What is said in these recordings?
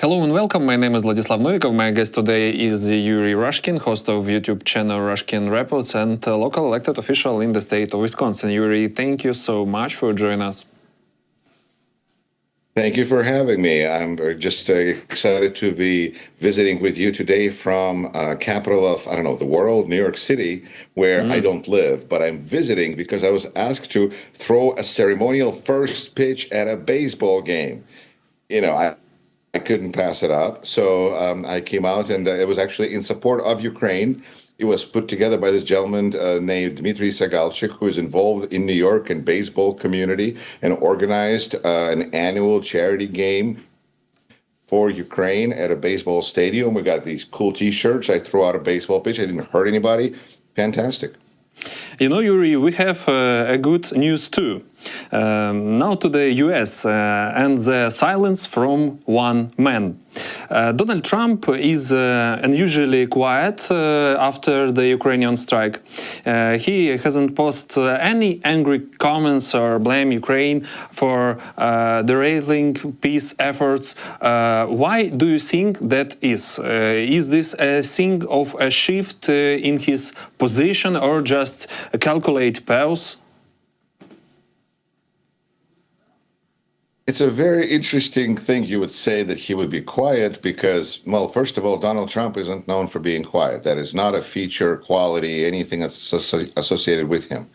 Hello and welcome. My name is Vladislav Novikov. My guest today is Yuri Rashkin, host of YouTube channel Rashkin Reports and a local elected official in the state of Wisconsin. Yuri, thank you so much for joining us. Thank you for having me. I'm just excited to be visiting with you today from capital of, I don't know, the world, New York City, where I don't live, but I'm visiting because I was asked to throw a ceremonial first pitch at a baseball game. I couldn't pass it up. So I came out, and it was actually in support of Ukraine. It was put together by this gentleman named Dmitry Sagalchik, who is involved in New York and baseball community and organized an annual charity game for Ukraine at a baseball stadium. We got these cool T-shirts. I threw out a baseball pitch. I didn't hurt anybody. Fantastic. You know, Yuri, we have a good news too. Now to the US and the silence from one man. Donald Trump is unusually quiet after the Ukrainian strike. He hasn't posted any angry comments or blame Ukraine for derailing peace efforts. Why do you think that is? Is this a thing of a shift in his position or just a calculated pause? It's a very interesting thing you would say that he would be quiet because, well, first of all, Donald Trump isn't known for being quiet. That is not a feature, quality, anything that's associated with him.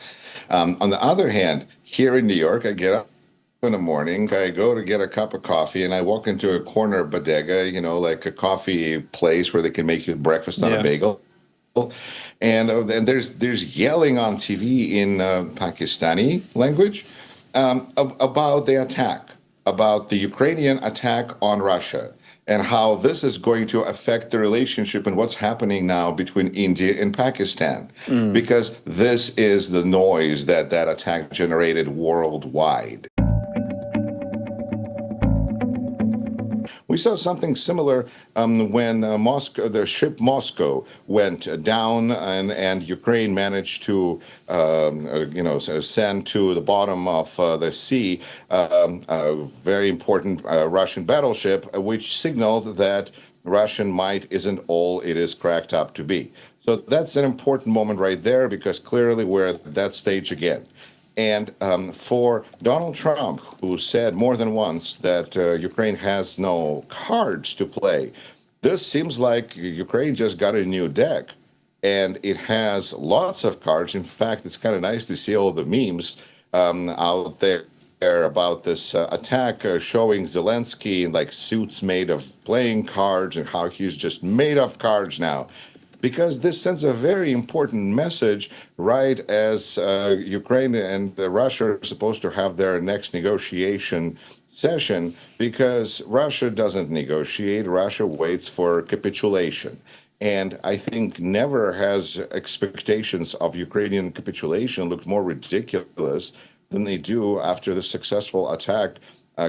On the other hand, here in New York, I get up in the morning, I go to get a cup of coffee, and I walk into a corner bodega, like a coffee place where they can make you breakfast on a bagel. And there's yelling on TV in Pakistani language about the attack. About the Ukrainian attack on Russia and how this is going to affect the relationship and what's happening now between India and Pakistan. Because this is the noise that attack generated worldwide. We saw something similar when the ship Moscow went down and Ukraine managed to, send to the bottom of the sea a very important Russian battleship, which signaled that Russian might isn't all it is cracked up to be. So that's an important moment right there because clearly we're at that stage again. And for Donald Trump, who said more than once that Ukraine has no cards to play, this seems like Ukraine just got a new deck. And it has lots of cards. In fact, it's kind of nice to see all the memes out there about this attack showing Zelensky in like suits made of playing cards and how he's just made of cards now. Because this sends a very important message right as Ukraine and Russia are supposed to have their next negotiation session, because Russia doesn't negotiate, Russia waits for capitulation. And I think never has expectations of Ukrainian capitulation looked more ridiculous than they do after the successful attack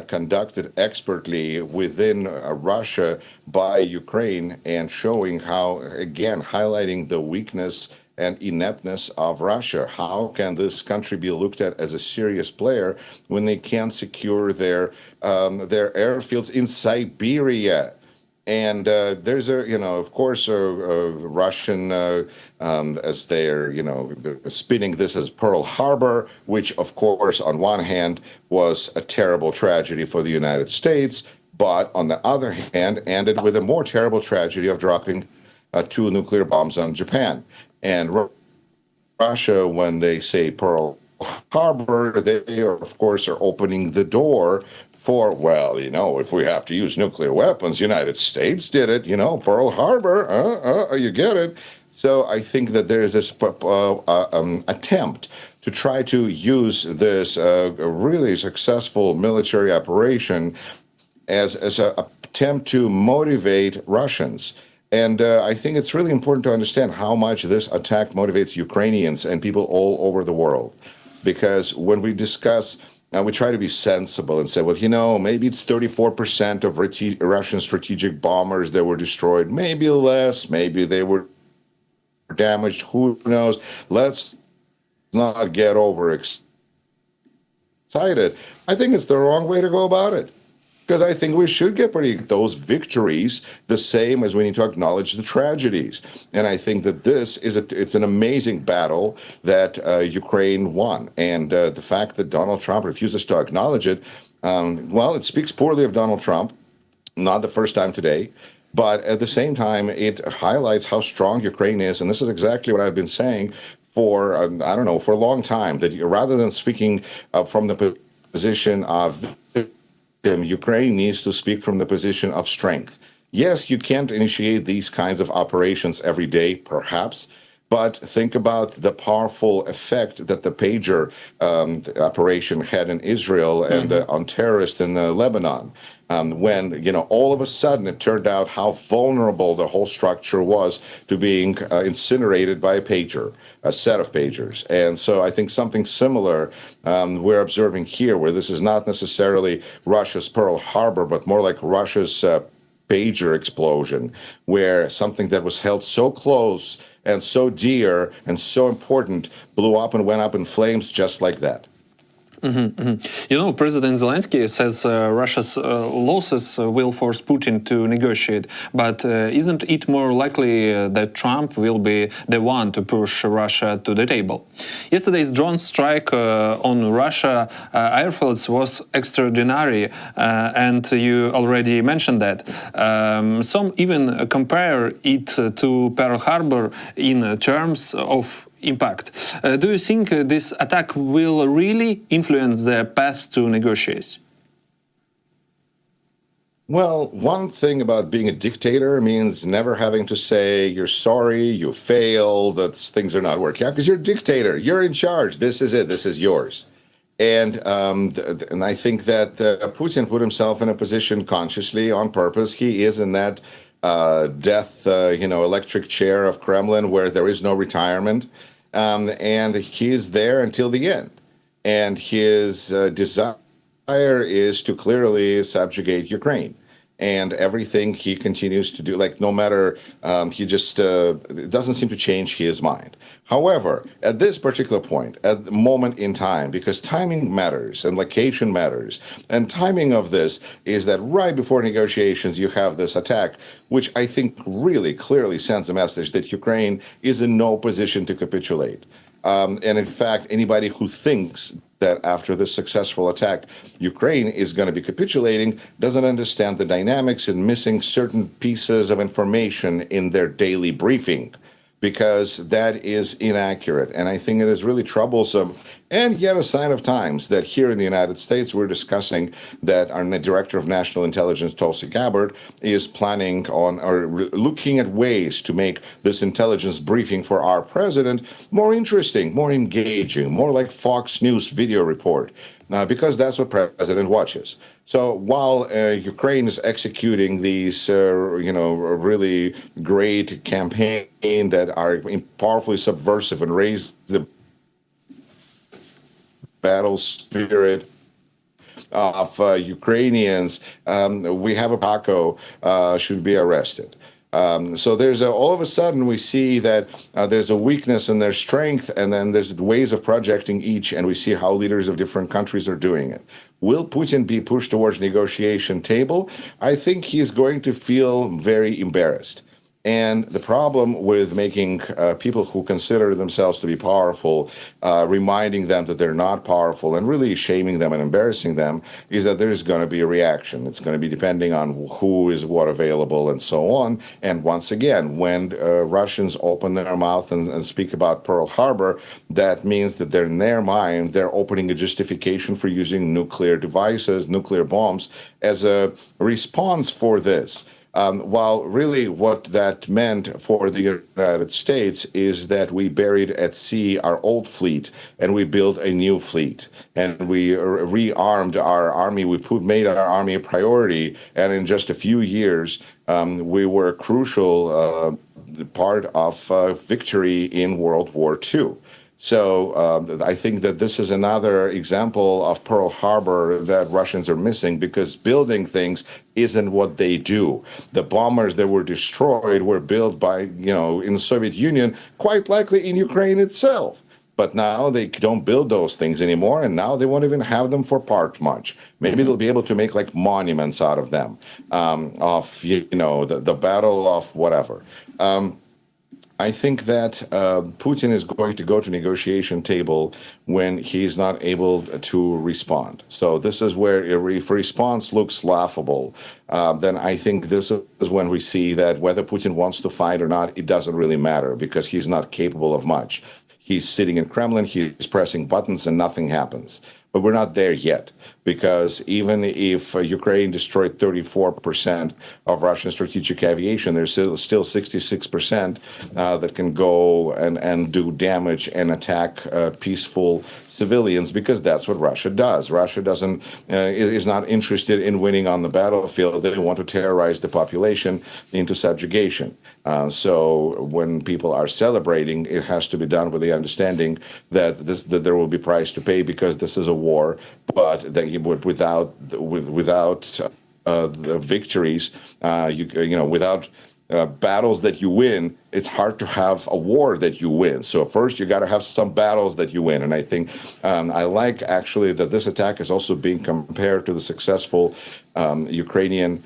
conducted expertly within Russia by Ukraine and showing how, again, highlighting the weakness and ineptness of Russia. How can this country be looked at as a serious player when they can't secure their airfields in Siberia? And there's of course, Russian, as they're, spinning this as Pearl Harbor, which, of course, on one hand was a terrible tragedy for the United States, but on the other hand, ended with a more terrible tragedy of dropping 2 nuclear bombs on Japan. And Russia, when they say Pearl Harbor, they are, of course, are opening the door for, well, if we have to use nuclear weapons, United States did it, Pearl Harbor, you get it. So I think that there is this attempt to try to use this really successful military operation as an attempt to motivate Russians. And I think it's really important to understand how much this attack motivates Ukrainians and people all over the world. Because when we discuss we try to be sensible and say, well, maybe it's 34% of Russian strategic bombers that were destroyed, maybe less, maybe they were damaged, who knows. Let's not get overexcited. I think it's the wrong way to go about it. because I think we should get those victories the same as we need to acknowledge the tragedies. And I think that it's an amazing battle that Ukraine won. And the fact that Donald Trump refuses to acknowledge it, well, it speaks poorly of Donald Trump. Not the first time today. But at the same time, it highlights how strong Ukraine is. And this is exactly what I've been saying for, I don't know, for a long time, that rather than speaking from the position of Ukraine needs to speak from the position of strength. Yes, you can't initiate these kinds of operations every day, perhaps, but think about the powerful effect that the pager operation had in Israel and on terrorists in Lebanon. When, all of a sudden it turned out how vulnerable the whole structure was to being incinerated by a set of pagers. And so I think something similar we're observing here, where this is not necessarily Russia's Pearl Harbor, but more like Russia's pager explosion, where something that was held so close and so dear and so important blew up and went up in flames just like that. President Zelensky says Russia's losses will force Putin to negotiate, but isn't it more likely that Trump will be the one to push Russia to the table? Yesterday's drone strike on Russia airfields was extraordinary, and you already mentioned that. Some even compare it to Pearl Harbor in terms of impact. Do you think this attack will really influence the path to negotiate? Well, one thing about being a dictator means never having to say you're sorry, you failed, that things are not working out, because you're a dictator, you're in charge, this is it, this is yours. And I think that Putin put himself in a position consciously, on purpose. He is in that electric chair of Kremlin where there is no retirement. And he's there until the end. And his desire is to clearly subjugate Ukraine. And everything he continues to do, no matter, he just it doesn't seem to change his mind. However, at this particular point, at the moment in time, because timing matters and location matters, and timing of this is that right before negotiations, you have this attack, which I think really clearly sends a message that Ukraine is in no position to capitulate. And in fact, anybody who thinks that after this successful attack, Ukraine is going to be capitulating doesn't understand the dynamics and missing certain pieces of information in their daily briefing, because that is inaccurate. And I think it is really troublesome and yet a sign of times that here in the United States, we're discussing that our Director of National Intelligence, Tulsi Gabbard, is planning on or looking at ways to make this intelligence briefing for our president more interesting, more engaging, more like Fox News video report, because that's what President watches. So while Ukraine is executing these, really great campaign that are powerfully subversive and raise the battle spirit of Ukrainians, we have a Paco should be arrested. So there's all of a sudden we see that there's a weakness in their strength, and then there's ways of projecting each, and we see how leaders of different countries are doing it. Will Putin be pushed towards negotiation table? I think he's going to feel very embarrassed. And the problem with making people who consider themselves to be powerful, reminding them that they're not powerful and really shaming them and embarrassing them, is that there's going to be a reaction. It's going to be depending on who is what available and so on. And once again, when Russians open their mouth and speak about Pearl Harbor, that means that in their mind, they're opening a justification for using nuclear devices, nuclear bombs, as a response for this. While really what that meant for the United States is that we buried at sea our old fleet and we built a new fleet, and we rearmed our army. We made our army a priority, and in just a few years, we were a crucial part of victory in World War II. So I think that this is another example of Pearl Harbor that Russians are missing, because building things isn't what they do. The bombers that were destroyed were built by, in the Soviet Union, quite likely in Ukraine itself. But now they don't build those things anymore, and now they won't even have them for part much. Maybe they'll be able to make like monuments out of them, of the battle of whatever. I think that Putin is going to go to negotiation table when he's not able to respond. So this is where if response looks laughable, then I think this is when we see that whether Putin wants to fight or not, it doesn't really matter because he's not capable of much. He's sitting in Kremlin, he's pressing buttons and nothing happens. But we're not there yet, because even if Ukraine destroyed 34% of Russian strategic aviation, there's still 66% that can go and do damage and attack peaceful civilians, because that's what Russia does. Russia is not interested in winning on the battlefield. They want to terrorize the population into subjugation. So when people are celebrating, it has to be done with the understanding that there will be price to pay, because this is a war, but that without the victories, without battles that you win, it's hard to have a war that you win. So first, you got to have some battles that you win. And I think I like actually that this attack is also being compared to the successful Ukrainian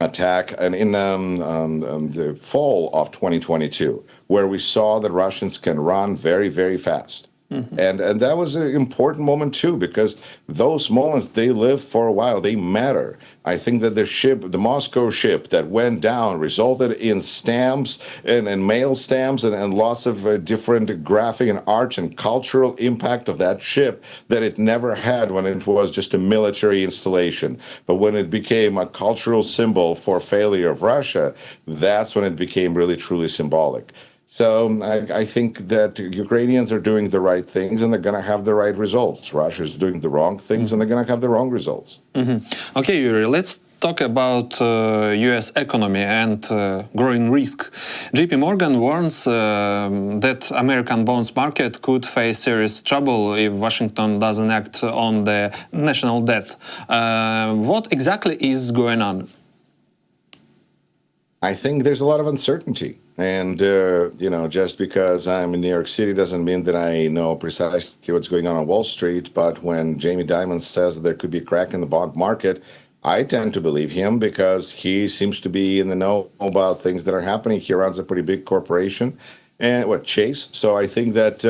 attack and in the fall of 2022, where we saw that Russians can run very, very fast. And that was an important moment, too, because those moments, they live for a while. They matter. I think that the Moscow ship that went down resulted in stamps and mail stamps and lots of different graphic and art and cultural impact of that ship that it never had when it was just a military installation. But when it became a cultural symbol for failure of Russia, that's when it became really, truly symbolic. So I think that Ukrainians are doing the right things and they're going to have the right results. Russia is doing the wrong things and they're going to have the wrong results. Okay, Yuri, let's talk about U.S. economy and growing risk. JP Morgan warns that American bonds market could face serious trouble if Washington doesn't act on the national debt. What exactly is going on? I think there's a lot of uncertainty. And, just because I'm in New York City doesn't mean that I know precisely what's going on Wall Street. But when Jamie Dimon says that there could be a crack in the bond market, I tend to believe him because he seems to be in the know about things that are happening. He runs a pretty big corporation, and Chase. So I think that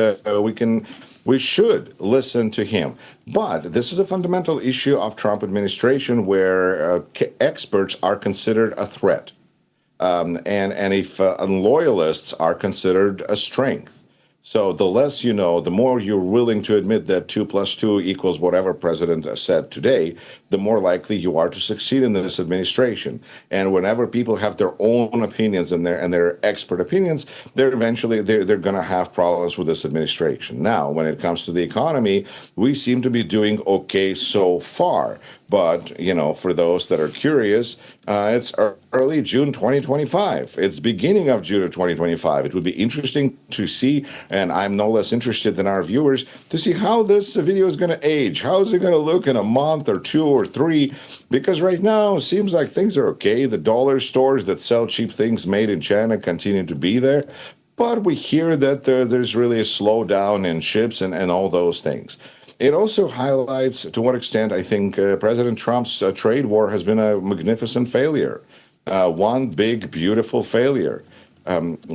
we should listen to him. But this is a fundamental issue of Trump administration where experts are considered a threat. And if loyalists are considered a strength. So the less you know, the more you're willing to admit that 2 + 2 = whatever president said today, the more likely you are to succeed in this administration. And whenever people have their own opinions and their expert opinions, they're going to have problems with this administration. Now, when it comes to the economy, we seem to be doing okay so far. But, for those that are curious, it's early June 2025. It's beginning of June of 2025. It would be interesting to see, and I'm no less interested than our viewers, to see how this video is going to age. How is it going to look in a month or 2 or 3? Because right now, it seems like things are okay. The dollar stores that sell cheap things made in China continue to be there. But we hear that there's really a slowdown in ships and all those things. It also highlights to what extent I think President Trump's trade war has been a magnificent failure, one big, beautiful failure,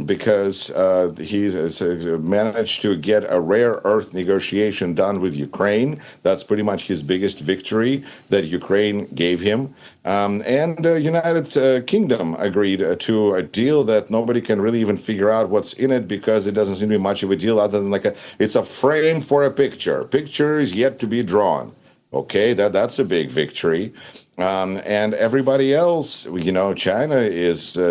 because he's managed to get a rare earth negotiation done with Ukraine. That's pretty much his biggest victory that Ukraine gave him. And the United Kingdom agreed to a deal that nobody can really even figure out what's in it, because it doesn't seem to be much of a deal other than it's a frame for a picture. Picture is yet to be drawn. Okay, that's a big victory. And everybody else, China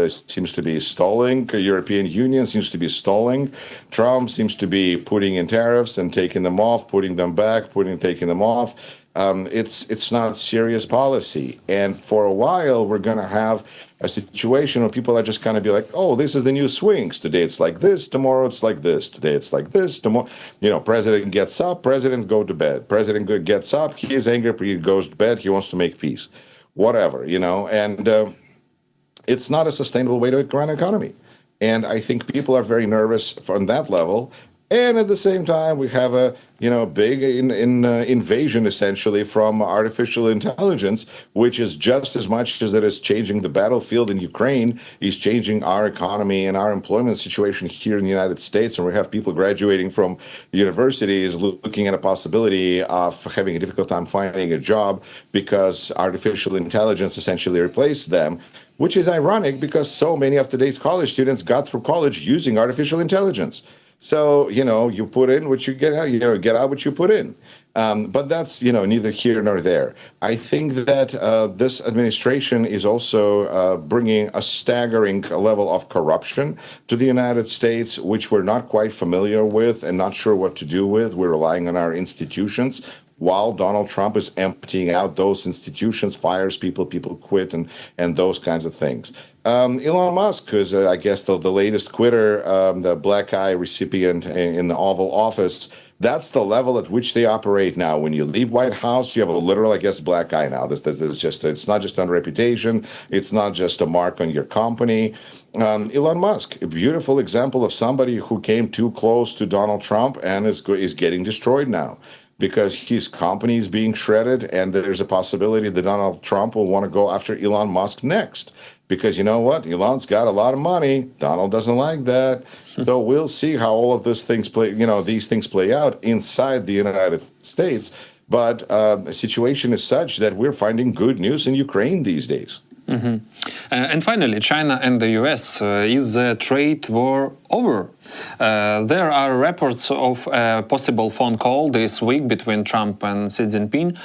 seems to be stalling. The European Union seems to be stalling. Trump seems to be putting in tariffs and taking them off, putting them back, taking them off. It's not serious policy. And for a while, we're going to have a situation where people are just kind of be like, oh, this is the new swings. Today it's like this, tomorrow it's like this. Today it's like this, tomorrow. President gets up, president go to bed. President gets up, he is angry, he goes to bed, he wants to make peace. Whatever, and it's not a sustainable way to run an economy. And I think people are very nervous from that level. And at the same time, we have a big invasion essentially from artificial intelligence, which is just as much as it is changing the battlefield in Ukraine, is changing our economy and our employment situation here in the United States. And we have people graduating from universities looking at a possibility of having a difficult time finding a job because artificial intelligence essentially replaced them, which is ironic because so many of today's college students got through college using artificial intelligence. So, you put in what you get out, get out what you put in. But that's, neither here nor there. I think that this administration is also bringing a staggering level of corruption to the United States, which we're not quite familiar with and not sure what to do with. We're relying on our institutions. While Donald Trump is emptying out those institutions, fires people, people quit, and those kinds of things. Elon Musk, who's, I guess, the latest quitter, the black eye recipient in the Oval Office, that's the level at which they operate now. When you leave White House, you have a literal, I guess, black eye now. It's not just on reputation. It's not just a mark on your company. Elon Musk, a beautiful example of somebody who came too close to Donald Trump and is getting destroyed now, because his company is being shredded, and there's a possibility that Donald Trump will want to go after Elon Musk next. Because you know what? Elon's got a lot of money. Donald doesn't like that. So we'll see how all of these things play out inside the United States. But the situation is such that we're finding good news in Ukraine these days. Mm-hmm. And finally, China and the US, is the trade war over? There are reports of a possible phone call this week between Trump and Xi Jinping.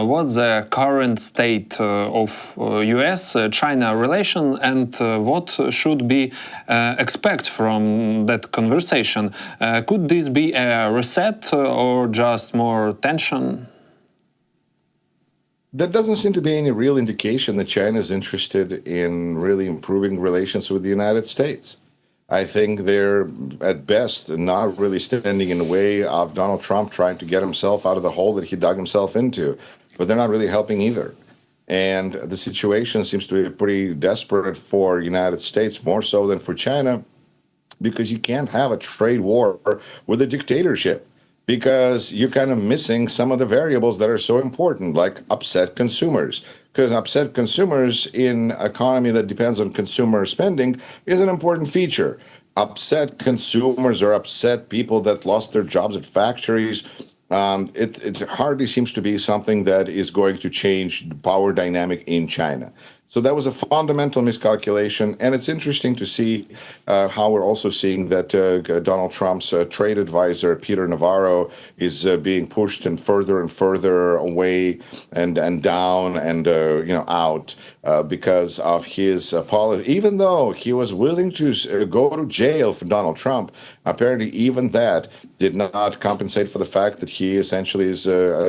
What's the current state of US-China relation, and what should be expect from that conversation? Could this be a reset or just more tension? There doesn't seem to be any real indication that China is interested in really improving relations with the United States. I think they're, at best, not really standing in the way of Donald Trump trying to get himself out of the hole that he dug himself into. But they're not really helping either. And the situation seems to be pretty desperate for the United States, more so than for China, because you can't have a trade war with a dictatorship, because you're kind of missing some of the variables that are so important, like upset consumers. Because upset consumers in an economy that depends on consumer spending is an important feature. Upset consumers or upset people that lost their jobs at factories, it hardly seems to be something that is going to change the power dynamic in China. So that was a fundamental miscalculation, and it's interesting to see how we're also seeing that Donald Trump's trade advisor, Peter Navarro, is being pushed and further away and down and out because of his policy. Even though he was willing to go to jail for Donald Trump, apparently even that did not compensate for the fact that he essentially is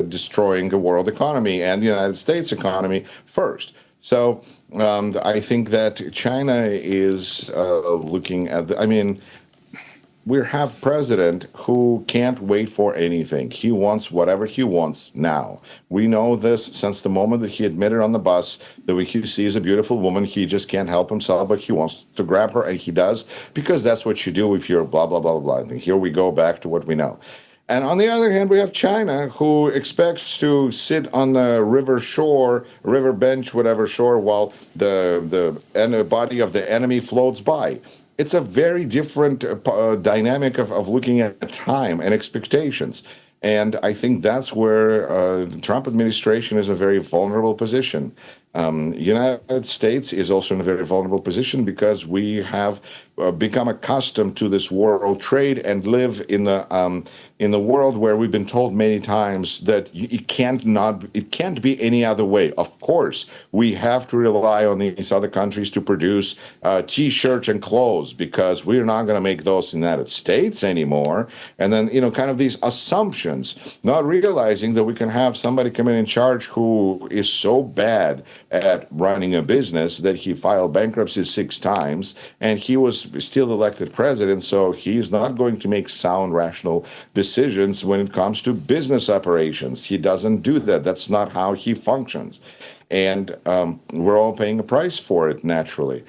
destroying the world economy and the United States economy first. So I think that China is looking at we have a president who can't wait for anything. He wants whatever he wants now. We know this since the moment that he admitted on the bus that when he sees a beautiful woman, he just can't help himself, but he wants to grab her, and he does, because that's what you do if you're blah, blah, blah, blah. And here we go back to what we know. And on the other hand, we have China, who expects to sit on the river bench, whatever shore, while the body of the enemy floats by. It's a very different dynamic of looking at time and expectations. And I think that's where the Trump administration is in a very vulnerable position. United States is also in a very vulnerable position because we have become accustomed to this world trade and live in the world where we've been told many times that it can't be any other way. Of course, we have to rely on these other countries to produce T-shirts and clothes, because we're not going to make those in the United States anymore. And then, kind of these assumptions, not realizing that we can have somebody come in charge who is so bad at running a business that he filed bankruptcy 6 times, and he was still elected president, so he's not going to make sound, rational decisions when it comes to business operations. He doesn't do that. That's not how he functions. And we're all paying a price for it, naturally.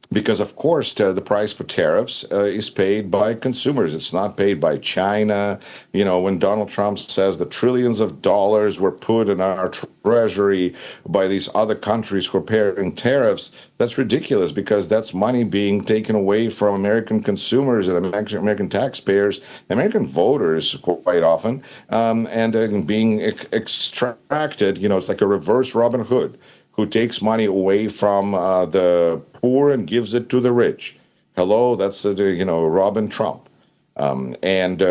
Because, of course, the price for tariffs is paid by consumers. It's not paid by China. You know, when Donald Trump says the trillions of dollars were put in our treasury by these other countries who are paying tariffs, that's ridiculous, because that's money being taken away from American consumers and American taxpayers, American voters quite often, and being extracted. You know, it's like a reverse Robin Hood, who takes money away from the poor and gives it to the rich. Hello, that's Robin Trump, and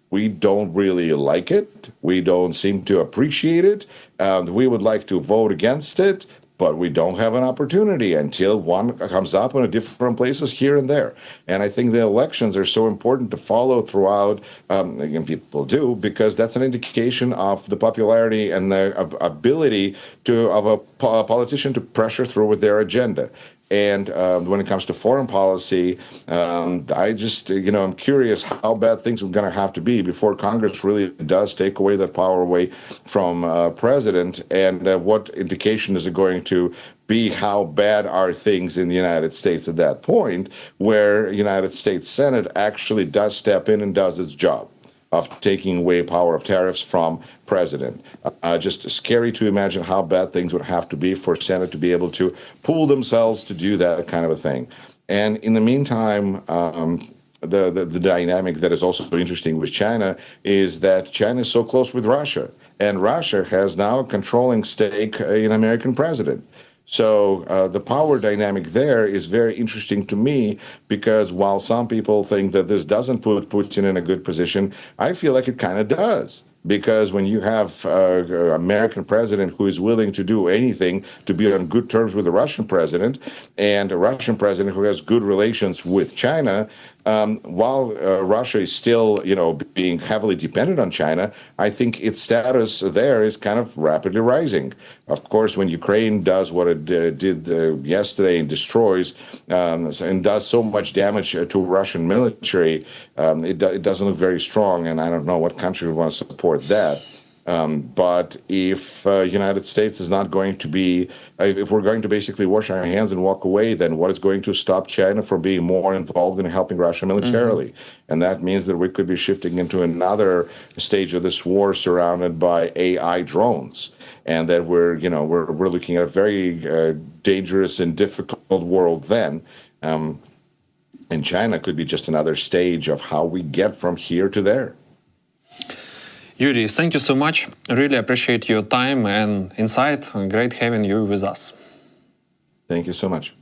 we don't really like it. We don't seem to appreciate it. We would like to vote against it, but we don't have an opportunity until one comes up in different places here and there. And I think the elections are so important to follow throughout, and people do, because that's an indication of the popularity and the ability of a politician to pressure through with their agenda. And when it comes to foreign policy, I just, I'm curious how bad things are going to have to be before Congress really does take away that power away from president, and what indication is it going to be? How bad are things in the United States at that point, where United States Senate actually does step in and does its job of taking away power of tariffs from president. Just scary to imagine how bad things would have to be for Senate to be able to pull themselves to do that kind of a thing. And in the meantime, the dynamic that is also interesting with China is that China is so close with Russia, and Russia has now a controlling stake in American president. So the power dynamic there is very interesting to me, because while some people think that this doesn't put Putin in a good position, I feel like it kind of does. Because when you have an American president who is willing to do anything to be on good terms with the Russian president, and a Russian president who has good relations with China, while Russia is still, being heavily dependent on China, I think its status there is kind of rapidly rising. Of course, when Ukraine does what it did yesterday and destroys and does so much damage to Russian military, it doesn't look very strong, and I don't know what country would want to support that. But if United States is not going to be, if we're going to basically wash our hands and walk away, then what is going to stop China from being more involved in helping Russia militarily? Mm-hmm. And that means that we could be shifting into another stage of this war surrounded by AI drones, and that we're looking at a very dangerous and difficult world then. And China could be just another stage of how we get from here to there. Yuri, thank you so much. Really appreciate your time and insight. Great having you with us. Thank you so much.